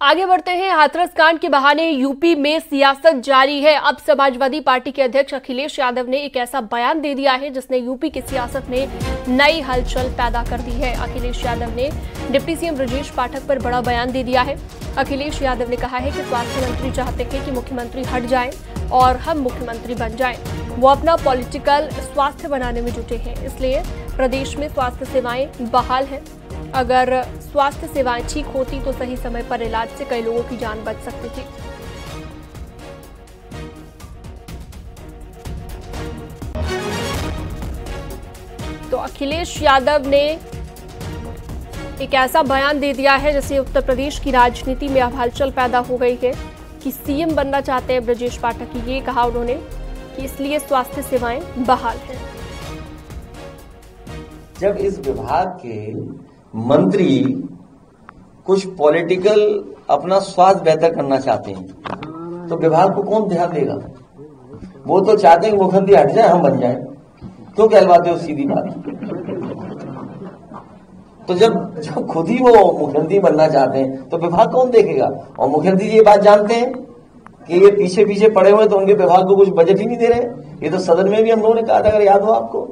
आगे बढ़ते हैं। हाथरस कांड के बहाने यूपी में सियासत जारी है। अब समाजवादी पार्टी के अध्यक्ष अखिलेश यादव ने एक ऐसा बयान दे दिया है जिसने यूपी की सियासत में नई हलचल पैदा कर दी है। अखिलेश यादव ने डिप्टी सीएम ब्रजेश पाठक पर बड़ा बयान दे दिया है। अखिलेश यादव ने कहा है कि स्वास्थ्य मंत्री चाहते हैं कि मुख्यमंत्री हट जाएं और हम मुख्यमंत्री बन जाएं। वो अपना पॉलिटिकल स्वास्थ्य बनाने में जुटे हैं, इसलिए प्रदेश में स्वास्थ्य सेवाएं बहाल हैं। अगर स्वास्थ्य सेवाएं ठीक होती तो सही समय पर इलाज से कई लोगों की जान बच सकती थी। तो अखिलेश यादव ने एक ऐसा बयान दे दिया है जिससे उत्तर प्रदेश की राजनीति में अब हलचल पैदा हो गई है कि सीएम बनना चाहते हैं ब्रजेश पाठक। ये कहा उन्होंने कि इसलिए स्वास्थ्य सेवाएं बहाल हैं। जब इस विभाग के मंत्री कुछ पॉलिटिकल अपना स्वास्थ्य बेहतर करना चाहते हैं तो विभाग को कौन ध्यान देगा? वो तो चाहते हैं कि मुख्यमंत्री हट जाए, हम बन जाए। तो कहलवाते हो सीधी बात। तो जब खुद ही वो मुख्यमंत्री बनना चाहते हैं तो विभाग कौन देखेगा? और मुख्यमंत्री ये बात जानते हैं कि ये पीछे पीछे पड़े हुए तो उनके विभाग को कुछ बजट ही नहीं दे रहे। ये तो सदन में भी हम लोगों ने कहा था, अगर याद हो आपको।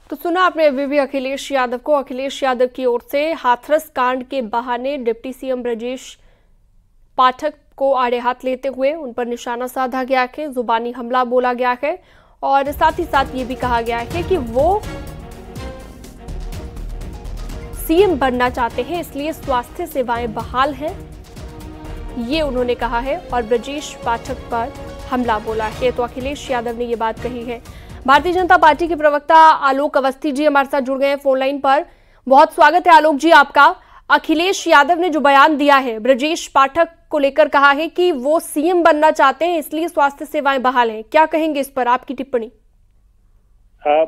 तो सुना आपने अभी भी अखिलेश यादव को। अखिलेश यादव की ओर से हाथरस कांड के बहाने डिप्टी सीएम ब्रजेश पाठक को आड़े हाथ लेते हुए उन पर निशाना साधा गया है, जुबानी हमला बोला गया है और साथ ही साथ ये भी कहा गया है कि वो सीएम बनना चाहते हैं, इसलिए स्वास्थ्य सेवाएं बहाल हैं, ये उन्होंने कहा है और ब्रजेश पाठक पर हमला बोला है। तो अखिलेश यादव ने ये बात कही है। भारतीय जनता पार्टी के प्रवक्ता आलोक अवस्थी जी हमारे साथ जुड़ गए हैं फोन लाइन पर। बहुत स्वागत है आलोक जी आपका। अखिलेश यादव ने जो बयान दिया है ब्रजेश पाठक को लेकर, कहा है कि वो सीएम बनना चाहते हैं इसलिए स्वास्थ्य सेवाएं बहाल हैं, क्या कहेंगे इस पर, आपकी टिप्पणी?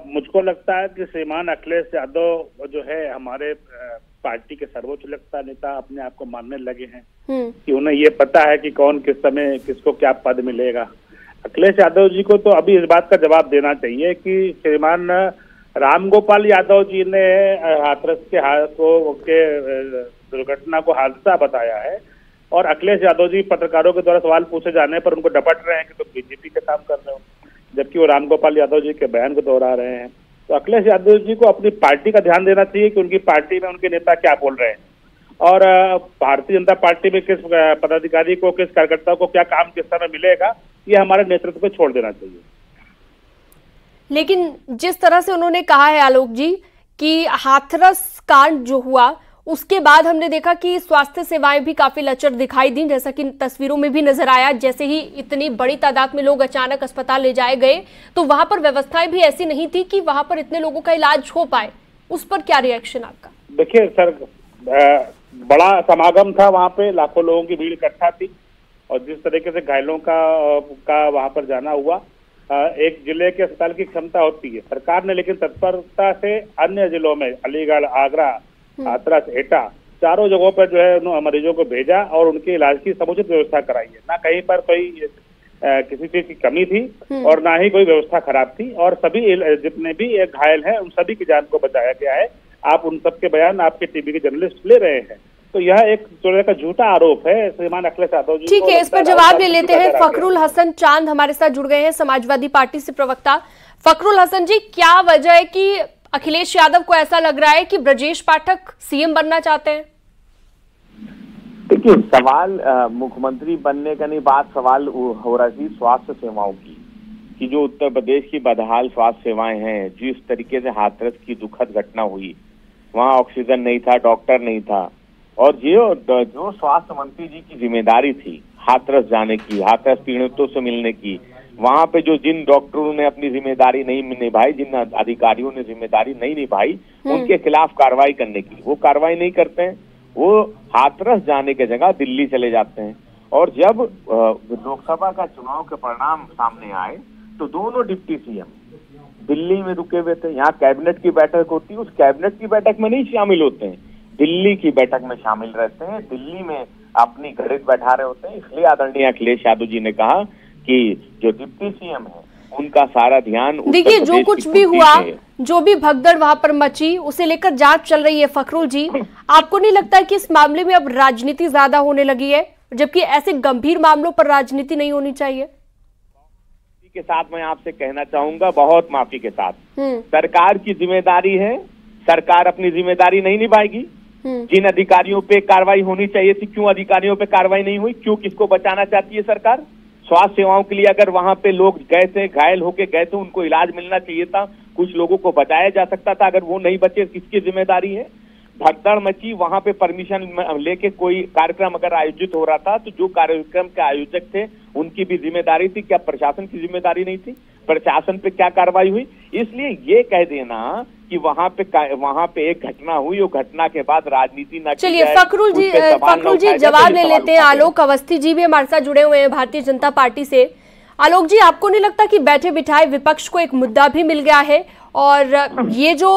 मुझको लगता है कि श्रीमान अखिलेश यादव जो है हमारे पार्टी के सर्वोच्च नेता अपने आप को मानने लगे हैं कि उन्हें ये पता है कि कौन किस समय किसको क्या पद मिलेगा। अखिलेश यादव जी को तो अभी इस बात का जवाब देना चाहिए कि श्रीमान रामगोपाल यादव जी ने हाथरस के दुर्घटना को हादसा बताया है और अखिलेश यादव जी पत्रकारों के द्वारा सवाल पूछे जाने पर उनको डपट रहे हैं कि तुम बीजेपी के काम कर रहे हो, जबकि वो रामगोपाल यादव जी के बयान को दोहरा रहे हैं। तो अखिलेश यादव जी को अपनी पार्टी का ध्यान देना चाहिए कि उनकी पार्टी में उनके नेता क्या बोल रहे हैं और भारतीय जनता पार्टी में किस पदाधिकारी को, किस कार्यकर्ता को क्या काम किस समय मिलेगा, ये हमारे नेतृत्व पे छोड़ देना चाहिए। लेकिन जिस तरह से उन्होंने कहा है आलोक जी कि हाथरस कांड जो हुआ उसके बाद हमने देखा कि स्वास्थ्य सेवाएं भी काफी लचर दिखाई दी, जैसा कि तस्वीरों में भी नजर आया। जैसे ही इतनी बड़ी तादाद में लोग अचानक अस्पताल ले जाए गए तो वहां पर व्यवस्थाएं भी ऐसी नहीं थी कि वहां पर इतने लोगों का इलाज हो पाए। उस पर क्या रिएक्शन आपका? देखिए सर, बड़ा समागम था, वहां पे लाखों लोगों की भीड़ इकट्ठा थी और जिस तरीके से घायलों का वहां पर जाना हुआ, एक जिले के अस्पताल की क्षमता होती है। सरकार ने लेकिन तत्परता से अन्य जिलों में अलीगढ़, आगरा, हाथरस, एटा, चारों जगहों पर जो है मरीजों को भेजा और उनके इलाज की समुचित व्यवस्था कराई है। ना कहीं पर कोई किसी चीज की कमी थी और ना ही कोई व्यवस्था खराब थी और सभी जितने भी घायल हैं उन सभी की जान को बचाया गया है। आप उन सबके बयान आपके टीवी के जर्नलिस्ट ले रहे हैं, तो यह एक तरह का झूठा आरोप है श्रीमान अखिलेश यादव जी। ठीक है, इस पर जवाब ले लेते हैं। फखरुल हसन चांद हमारे साथ जुड़ गए हैं, समाजवादी पार्टी से प्रवक्ता। फखरुल हसन जी, क्या वजह है कि अखिलेश यादव को ऐसा लग रहा है कि ब्रजेश पाठक सीएम बनना चाहते हैं? देखिए, सवाल मुख्यमंत्री बनने का नहीं, बात सवाल हो रहा थी स्वास्थ्य सेवाओं की, कि जो उत्तर प्रदेश की बदहाल स्वास्थ्य सेवाएं हैं, जिस तरीके से हाथरस की दुखद घटना हुई, वहां ऑक्सीजन नहीं था, डॉक्टर नहीं था और जो स्वास्थ्य मंत्री जी की जिम्मेदारी थी हाथरस जाने की, हाथरस पीड़ितों से मिलने की, वहां पे जिन डॉक्टरों ने अपनी जिम्मेदारी नहीं निभाई, जिन अधिकारियों ने जिम्मेदारी नहीं निभाई, उनके खिलाफ कार्रवाई करने की, वो कार्रवाई नहीं करते हैं। वो हाथरस जाने के जगह दिल्ली चले जाते हैं और जब लोकसभा का चुनाव के परिणाम सामने आए तो दोनों डिप्टी सीएम दिल्ली में रुके हुए थे। यहाँ कैबिनेट की बैठक होती है, उस कैबिनेट की बैठक में नहीं शामिल होते हैं, दिल्ली की बैठक में शामिल रहते हैं, दिल्ली में अपनी गणित बैठा रहे होते हैं। इसलिए आदरणीय अखिलेश यादव जी ने कहा कि जो डिप्टी सीएम है उनका सारा ध्यान देखिए जो कुछ भी हुआ, जो भी भगदड़ वहां पर मची, उसे लेकर जांच चल रही है। फखरुल जी, आपको नहीं लगता है कि इस मामले में अब राजनीति ज्यादा होने लगी है, जबकि ऐसे गंभीर मामलों पर राजनीति नहीं होनी चाहिए? के साथ मैं आपसे कहना चाहूंगा, बहुत माफी के साथ, सरकार की जिम्मेदारी है, सरकार अपनी जिम्मेदारी नहीं निभाएगी। जिन अधिकारियों पे कार्रवाई होनी चाहिए थी, क्यों अधिकारियों पे कार्रवाई नहीं हुई? क्यों? किसको बचाना चाहती है सरकार? स्वास्थ्य सेवाओं के लिए अगर वहां पे लोग गए थे, घायल होके गए थे, उनको इलाज मिलना चाहिए था, कुछ लोगों को बचाया जा सकता था। अगर वो नहीं बचे, किसकी जिम्मेदारी है? भगदड़ मची, वहां पे परमिशन लेके कोई कार्यक्रम अगर आयोजित हो रहा था तो जो कार्यक्रम के आयोजक थे उनकी भी जिम्मेदारी थी, क्या प्रशासन की जिम्मेदारी नहीं थी? प्रशासन पे क्या कार्रवाई हुई? इसलिए ये कह देना कि वहां पे एक घटना हुई और घटना के बाद राजनीति न। चलिए फखरुल जी जवाब ले लेते हैं। आलोक अवस्थी जी भी हमारे साथ जुड़े हुए हैं भारतीय जनता पार्टी से। आलोक जी, आपको नहीं लगता कि बैठे बिठाए विपक्ष को एक मुद्दा भी मिल गया है, और ये जो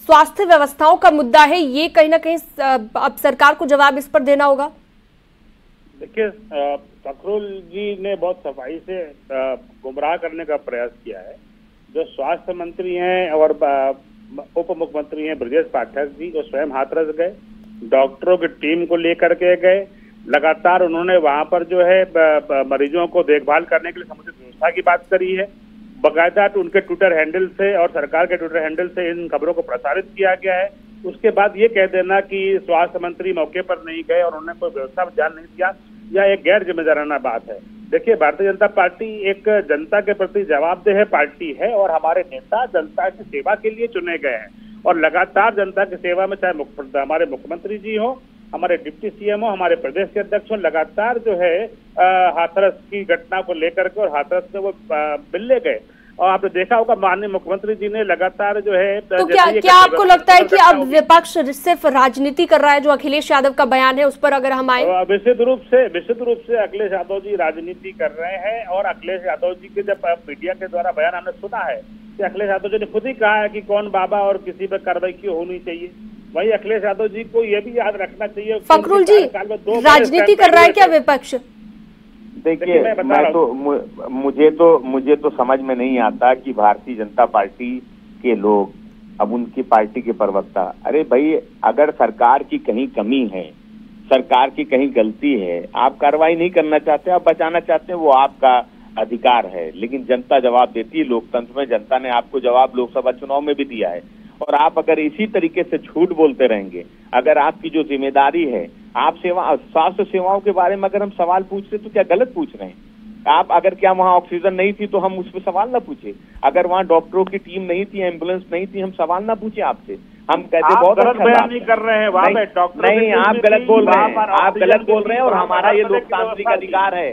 स्वास्थ्य व्यवस्थाओं का मुद्दा है, ये कहीं ना कहीं अब सरकार को जवाब इस पर देना होगा? देखिए, फखरुल जी ने बहुत सफाई से गुमराह करने का प्रयास किया है। जो स्वास्थ्य मंत्री हैं और उप मुख्यमंत्री हैं ब्रजेश पाठक जी, वो स्वयं हाथरस गए, डॉक्टरों की टीम को लेकर के गए, लगातार उन्होंने वहां पर जो है मरीजों को देखभाल करने के लिए समुचित व्यवस्था की बात करी है। बाकायदा उनके ट्विटर हैंडल से और सरकार के ट्विटर हैंडल से इन खबरों को प्रसारित किया गया है। उसके बाद ये कह देना कि स्वास्थ्य मंत्री मौके पर नहीं गए और उन्होंने कोई व्यवस्था पर ध्यान नहीं दिया, यह एक गैर जिम्मेदाराना बात है। देखिए, भारतीय जनता पार्टी एक जनता के प्रति जवाबदेह पार्टी है और हमारे नेता जनता की सेवा के लिए चुने गए हैं और लगातार जनता की सेवा में, चाहे हमारे मुख्यमंत्री जी हो, हमारे डिप्टी सीएम हो, हमारे प्रदेश के अध्यक्ष हो, लगातार जो है हाथरस की घटना को लेकर के और हाथरस से वो मिलने गए। और आपने देखा होगा माननीय मुख्यमंत्री जी ने लगातार जो है, तो क्या आपको लगता है कि अब विपक्ष सिर्फ राजनीति कर रहा है? जो अखिलेश यादव का बयान है उस पर अगर हम आए, विशुद्ध रूप से अखिलेश यादव जी राजनीति कर रहे हैं। और अखिलेश यादव जी के जब मीडिया के द्वारा बयान हमने सुना है कि अखिलेश यादव जी ने खुद ही कहा है कि कौन बाबा और किसी पर कार्रवाई क्यों होनी चाहिए, वही अखिलेश यादव जी को ये भी याद रखना चाहिए। फखरुल जी, राजनीति कर रहा है क्या विपक्ष? देखिए, मुझे तो समझ में नहीं आता कि भारतीय जनता पार्टी के लोग, अब उनकी पार्टी के प्रवक्ता, अरे भाई, अगर सरकार की कहीं कमी है, सरकार की कहीं गलती है, आप कार्रवाई नहीं करना चाहते, आप बचाना चाहते हैं, वो आपका अधिकार है। लेकिन जनता जवाब देती है। लोकतंत्र में जनता ने आपको जवाब लोकसभा चुनाव में भी दिया है। और आप अगर इसी तरीके से झूठ बोलते रहेंगे, अगर आपकी जो जिम्मेदारी है, आप स्वास्थ्य सेवाओं के बारे में अगर हम सवाल पूछ रहे तो क्या गलत पूछ रहे हैं? आप अगर क्या वहाँ ऑक्सीजन नहीं थी तो हम उस पर सवाल ना पूछे? अगर वहाँ डॉक्टरों की टीम नहीं थी, एम्बुलेंस नहीं थी, हम सवाल ना पूछे आपसे? हम कहते बहुत गलत बयान नहीं कर रहे हैं, वहाँ पे डॉक्टर नहीं, आप गलत बोल रहे हैं, आप गलत बोल रहे हैं। और हमारा ये लोकतांत्रिक अधिकार है,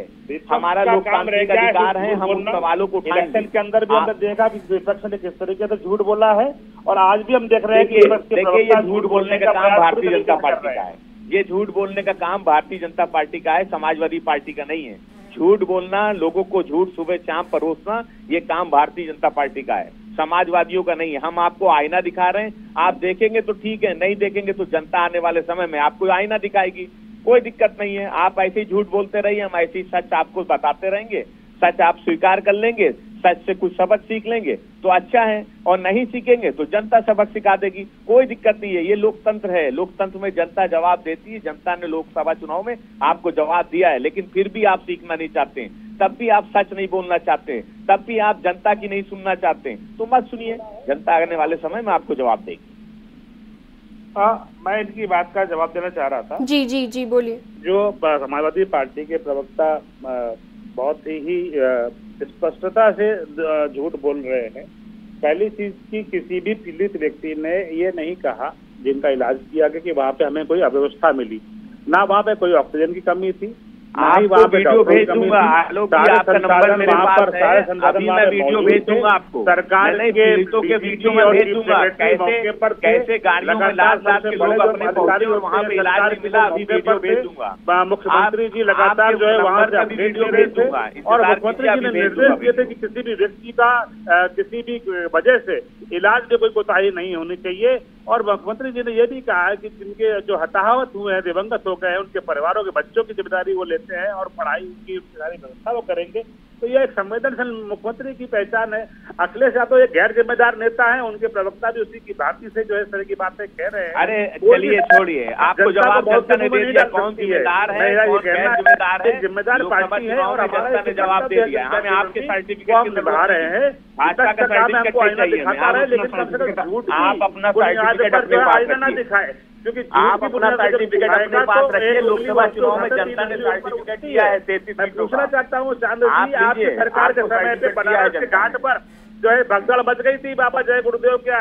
हमारा लोकतांत्रिक अधिकार है, हम उन सवालों को उठाएंगे। इलेक्शन के अंदर भी हमने देखा कि विपक्ष ने किस तरीके से झूठ बोला है, और आज भी हम देख रहे हैं कि देखिए, ये झूठ बोलने का काम भारतीय जनता पार्टी का है। ये झूठ बोलने का काम भारतीय जनता पार्टी का है, समाजवादी पार्टी का नहीं है। झूठ बोलना, लोगों को झूठ सुबह शाम परोसना, ये काम भारतीय जनता पार्टी का है, समाजवादियों का नहीं है। हम आपको आईना दिखा रहे हैं, आप देखेंगे तो ठीक है, नहीं देखेंगे तो जनता आने वाले समय में आपको आईना दिखाएगी, कोई दिक्कत नहीं है। आप ऐसे ही झूठ बोलते रहिए, हम ऐसे ही सच आपको बताते रहेंगे, सच आप स्वीकार कर लेंगे, सच से कुछ सबक सीख लेंगे तो अच्छा है, और नहीं सीखेंगे तो जनता सबक सिखा देगी, कोई दिक्कत नहीं है। ये लोकतंत्र है, लोकतंत्र में जनता जवाब देती है। जनता ने लोकसभा चुनाव में आपको जवाब दिया है, लेकिन फिर भी आप सीखना नहीं चाहते, तब भी आप सच नहीं बोलना चाहते, तब भी आप जनता की नहीं सुनना चाहते, तो मत सुनिए, जनता आने वाले समय में आपको जवाब देगी। मैं इनकी बात का जवाब देना चाह रहा था। जी जी जी, बोलिए। जो समाजवादी पार्टी के प्रवक्ता बहुत ही स्पष्टता से झूठ बोल रहे हैं। पहली चीज की, किसी भी पीड़ित व्यक्ति ने ये नहीं कहा जिनका इलाज किया गया कि वहाँ पे हमें कोई अव्यवस्था मिली, ना वहाँ पे कोई ऑक्सीजन की कमी थी, आपको वीडियो भेज दूंगा, आलोक जी आपका नंबर मेरे पास है, अभी मैं वीडियो भेज दूंगा आपको, सरकार के वीडियो में भेज दूंगा, कैसे गाड़ियों में लाख के लोग अपने पहुंचे और वहाँ पे इलाज नहीं मिला, अभी वीडियो भेज दूंगा। मुख्यमंत्री जी लगातार जो है वहाँ से वीडियो भेज दूंगा, और मुख्यमंत्री जी ने निर्देश दिए थे कि किसी भी व्यक्ति का किसी भी वजह से इलाज में कोई कोताही नहीं होनी चाहिए। और मुख्यमंत्री जी ने यह भी कहा है कि जिनके जो हताहत हुए हैं, दिवंगत हो गए हैं, उनके परिवारों के बच्चों की जिम्मेदारी वो लेते हैं और पढ़ाई की सारी व्यवस्था वो करेंगे। तो ये एक संवेदनशील मुख्यमंत्री की पहचान है। अखिलेश यादव एक गैर जिम्मेदार नेता है, उनके प्रवक्ता भी उसी की भांति से जो है इस तरह की बातें कह रहे हैं। अरे चलिए छोड़िए, आपको जवाब जनता ने दे दिया, कौन जिम्मेदार है, कौन गैर जिम्मेदार है। जिम्मेदार पार्टी है और जनता ने जवाब दे दिया। हमें आपके सर्टिफिकेट निभा रहे हैं, भाजपा का सर्टिफिकेट चाहिए, लेकिन कम से कम झूठ आप अपना सर्टिफिकेट अपने पास न दिखाए, क्योंकि आप अपना सर्टिफिकेट अपने पास रखिए। लोकसभा चुनाव में जनता ने सर्टिफिकेट दिया है 33 मैं पूछना चाहता हूँ चांद जी, आपकी सरकार के समय पे बनारस के घाट पर जो है भगदड़ मच गई थी, बाबा जय गुरुदेव के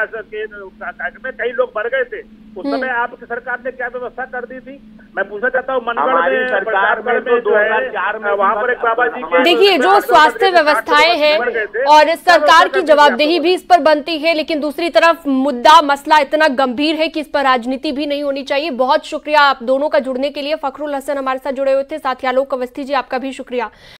में कई लोग मर गए थे, उस समय आपकी सरकार ने क्या व्यवस्था कर दी थी? मैं पूछना चाहता हूँ मनगढ़ में, सरकार में तो 2004 में वहाँ पर एक बाबा जी के देखिए जो स्वास्थ्य व्यवस्थाएं हैं और सरकार की जवाबदेही भी इस पर बनती है, लेकिन दूसरी तरफ मुद्दा मसला इतना गंभीर है कि इस पर राजनीति भी नहीं होनी चाहिए। बहुत शुक्रिया आप दोनों का जुड़ने के लिए। फखरुल हसन हमारे साथ जुड़े हुए थे, साथ ही आलोक अवस्थी जी आपका भी शुक्रिया।